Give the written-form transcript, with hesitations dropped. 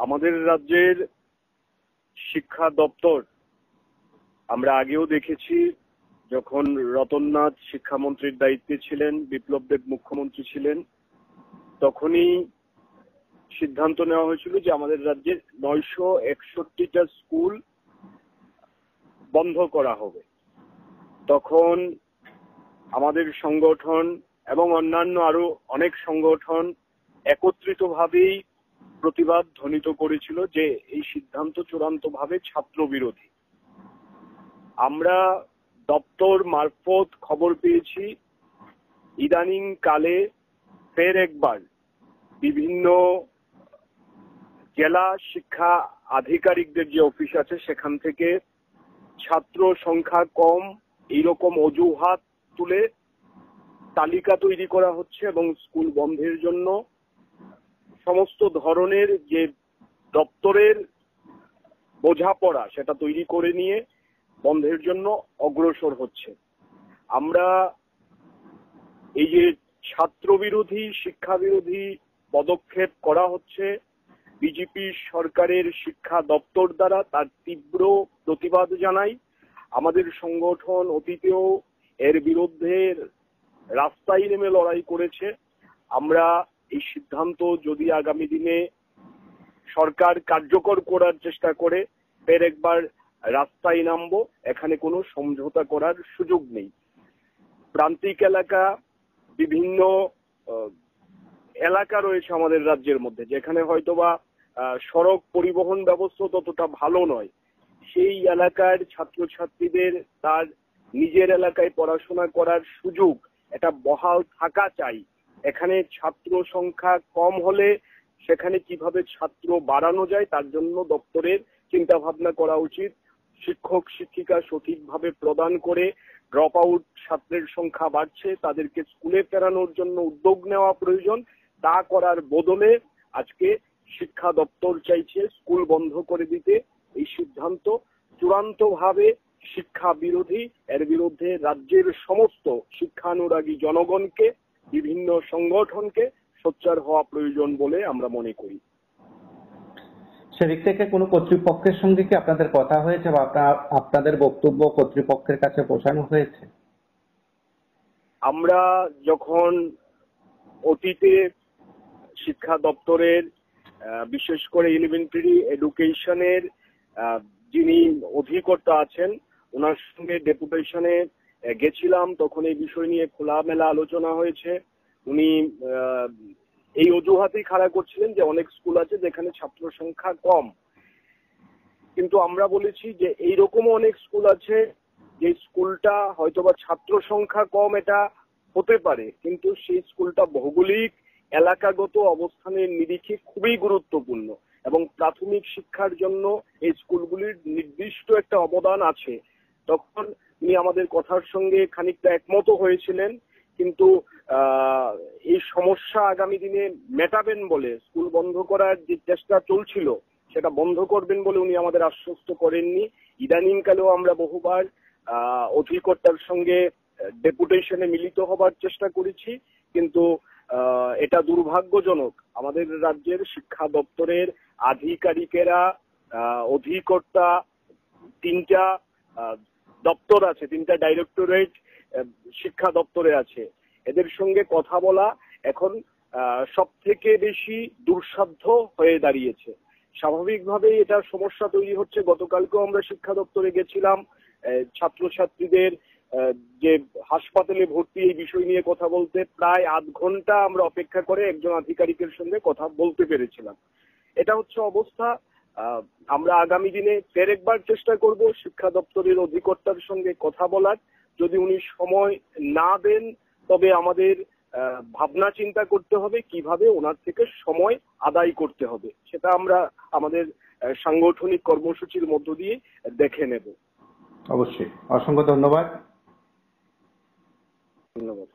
আমাদের রাজ্যের শিক্ষা দপ্তর আমরা আগেও দেখেছি, যখন রতননাথ শিক্ষামন্ত্রীর দায়িত্বে ছিলেন, বিপ্লব দেব মুখ্যমন্ত্রী ছিলেন, তখনই সিদ্ধান্ত নেওয়া হয়েছিল যে আমাদের রাজ্যে 961টা স্কুল বন্ধ করা হবে। তখন আমাদের সংগঠন এবং অন্যান্য আরো অনেক সংগঠন একত্রিতভাবেই প্রতিবাদ ধ্বনিত করেছিল যে এই সিদ্ধান্ত চূড়ান্তভাবে ছাত্র বিরোধী। আমরা দপ্তর মারফত খবর পেয়েছি, ইদানিং কালে ফের একবার বিভিন্ন জেলা শিক্ষা আধিকারিকদের যে অফিস আছে সেখান থেকে ছাত্র সংখ্যা কম এইরকম অজুহাত তুলে তালিকা তৈরি করা হচ্ছে এবং স্কুল বন্ধের জন্য সমস্ত ধরনের যে দপ্তরের বোঝাপড়া সেটা তৈরি করে নিয়ে বন্ধের জন্য অগ্রসর হচ্ছে। আমরা এই যে ছাত্র বিরোধী শিক্ষা বিরোধী পদক্ষেপ করা হচ্ছে বিজেপি সরকারের শিক্ষা দপ্তর দ্বারা, তার তীব্র প্রতিবাদ জানাই। আমাদের সংগঠন অতীতেও এর বিরুদ্ধে রাস্তায় নেমে লড়াই করেছে। আমরা এই সিদ্ধান্ত যদি আগামী দিনে সরকার কার্যকর করার চেষ্টা করে ফের একবার রাস্তায় নামবো, এখানে কোনো সমঝোতা করার সুযোগ নেই। প্রান্তিক এলাকা, বিভিন্ন এলাকা রয়েছে আমাদের রাজ্যের মধ্যে যেখানে হয়তোবা সড়ক পরিবহন ব্যবস্থা ততটা ভালো নয়, সেই এলাকার ছাত্রছাত্রীদের তার নিজের এলাকায় পড়াশোনা করার সুযোগ এটা বহাল থাকা চাই। এখানে ছাত্র সংখ্যা কম হলে সেখানে কিভাবে ছাত্র বাড়ানো যায় তার জন্য দপ্তরের চিন্তা ভাবনা করা উচিত। শিক্ষক শিক্ষিকা সঠিকভাবে প্রদান করে ড্রপ আউট ছাত্রের সংখ্যা বাড়ছে, তাদেরকে স্কুলে ফেরানোর জন্য উদ্যোগ নেওয়া প্রয়োজন। তা করার বদলে আজকে শিক্ষা দপ্তর চাইছে স্কুল বন্ধ করে দিতে। এই সিদ্ধান্ত চূড়ান্তভাবে শিক্ষা বিরোধী। এর বিরুদ্ধে রাজ্যের সমস্ত শিক্ষানুরাগী জনগণকে, বিভিন্ন সংগঠনকে সোচ্চার হওয়া প্রয়োজন বলে আমরা মনে করি। সেদিক থেকে কোনো কর্তৃপক্ষের সঙ্গে কি আপনাদের কথা হয়েছে বা আপনাদের বক্তব্য কর্তৃপক্ষের কাছে পৌঁছানো হয়েছে? আমরা যখন অতীতে শিক্ষা দপ্তরের বিশেষ করে এলিমেন্টারি এডুকেশনের যিনি অধিকর্তা আছেন ওনার সঙ্গে ডেপুটেশনে গেছিলাম, তখন এই বিষয় নিয়ে খোলামেলা আলোচনা হয়েছে। উনি এই অজুহাতেই খাড়া করছিলেন যে অনেক স্কুল আছে যেখানে ছাত্র সংখ্যা কম, কিন্তু আমরা বলেছি যে এইরকমও অনেক স্কুল আছে যে স্কুলটা হয়তোবা ছাত্র সংখ্যা কম এটা হতে পারে, কিন্তু সেই স্কুলটা ভৌগোলিক এলাকাগত অবস্থানের নিরিখে খুবই গুরুত্বপূর্ণ এবং প্রাথমিক শিক্ষার জন্য এই স্কুলগুলির নির্দিষ্ট একটা অবদান আছে। তখন উনি আমাদের কথার সঙ্গে খানিকটা একমত হয়েছিলেন, কিন্তু এই সমস্যা আগামী দিনে মেটাবেন বলে স্কুল বন্ধ করার যে চেষ্টা চলছিল সেটা বন্ধ করবেন বলে উনি আমাদের আশ্বস্ত করেননি। ইদানিংকালেও আমরা বহুবার অধিকর্তার সঙ্গে ডেপুটেশনে মিলিত হবার চেষ্টা করেছি, কিন্তু এটা দুর্ভাগ্যজনক। আমাদের রাজ্যের শিক্ষা দপ্তরের আধিকারিকেরা, অধিকর্তা, তিনটা দপ্তর আছে, তিনটা ডাইরেক্টরেট শিক্ষা দপ্তরে আছে, এদের সঙ্গে কথা বলা এখন সব থেকে বেশি দুঃসাধ্য হয়ে দাঁড়িয়েছে। স্বাভাবিকভাবেই এটা সমস্যা তৈরি হচ্ছে। গতকালকেও আমরা শিক্ষা দপ্তরে গেছিলাম ছাত্রছাত্রীদের যে হাসপাতালে ভর্তি এই বিষয় নিয়ে কথা বলতে। প্রায় আধ ঘন্টা আমরা অপেক্ষা করে একজন আধিকারিকের সঙ্গে কথা বলতে পেরেছিলাম। এটা হচ্ছে অবস্থা। আমরা আগামী দিনে ফের একবার চেষ্টা করব শিক্ষা দপ্তরের অধিকর্তার সঙ্গে কথা বলার। যদি উনি সময় না দেন তবে আমাদের ভাবনা চিন্তা করতে হবে কিভাবে ওনার থেকে সময় আদায় করতে হবে, সেটা আমরা আমাদের সাংগঠনিক কর্মসূচির মধ্য দিয়ে দেখে নেব। অবশ্যই। অসংখ্য ধন্যবাদ। ধন্যবাদ।